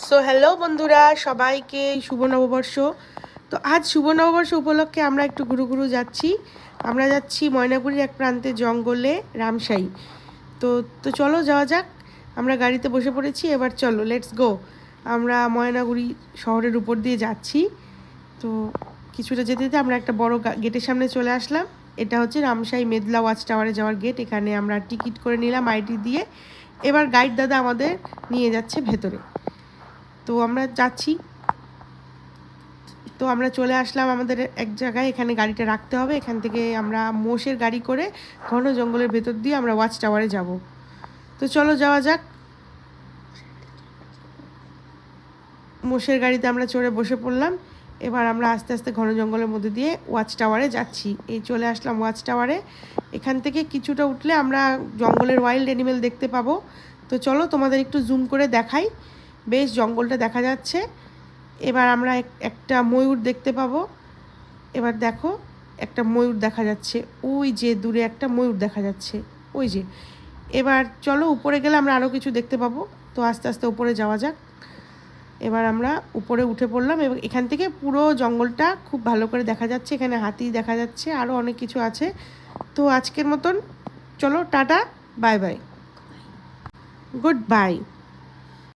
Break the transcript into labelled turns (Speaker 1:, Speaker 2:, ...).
Speaker 1: So hello বন্ধুরা, সবাইকে শুভ নববর্ষ। তো আজ শুভ নববর্ষ উপলক্ষে আমরা একটু ঘুরু ঘুরু যাচ্ছি। আমরা যাচ্ছি ময়নাগুড়ির এক প্রান্তে জঙ্গলে রামশাই। তো তো চলো যাওয়া যাক। আমরা গাড়িতে বসে পড়েছি, এবার চলো লেটস গো। আমরা ময়নাগুড়ি শহরের উপর দিয়ে যাচ্ছি। তো কিছুটা যেতে যেতে আমরা একটা বড় গেটের সামনে চলে আসলাম। এটা হচ্ছে রামশাই মেদলা ওয়াচ টাওয়ারে যাওয়ার গেট। এখানে আমরা টিকিট করে নিলাম আইডি দিয়ে। এবার গাইড দাদা আমাদের নিয়ে যাচ্ছে ভেতরে। তো আমরা যাচ্ছি। তো আমরা চলে আসলাম আমাদের এক জায়গায়, এখানে গাড়িটা রাখতে হবে। এখান থেকে আমরা মোষের গাড়ি করে ঘন জঙ্গলের ভেতর দিয়ে আমরা ওয়াচ টাওয়ারে যাব। তো চলো যাওয়া যাক। মোষের গাড়িতে আমরা চড়ে বসে পড়লাম। এবার আমরা আস্তে আস্তে ঘন জঙ্গলের মধ্যে দিয়ে ওয়াচ টাওয়ারে যাচ্ছি। এই চলে আসলাম ওয়াচ টাওয়ারে। এখান থেকে কিছুটা উঠলে আমরা জঙ্গলের ওয়াইল্ড অ্যানিমেল দেখতে পাবো। তো চলো তোমাদের একটু জুম করে দেখাই। বেশ জঙ্গলটা দেখা যাচ্ছে। এবার আমরা একটা ময়ূর দেখতে পাবো। এবার দেখো, একটা ময়ূর দেখা যাচ্ছে, ওই যে দূরে একটা ময়ূর দেখা যাচ্ছে, ওই যে। এবার চলো উপরে গেলে আমরা আরও কিছু দেখতে পাবো। তো আস্তে আস্তে উপরে যাওয়া যাক। এবার আমরা উপরে উঠে পড়লাম এবং এখান থেকে পুরো জঙ্গলটা খুব ভালো করে দেখা যাচ্ছে। এখানে হাতি দেখা যাচ্ছে, আরও অনেক কিছু আছে। তো আজকের মতন চলো tata, bye bye, good bye.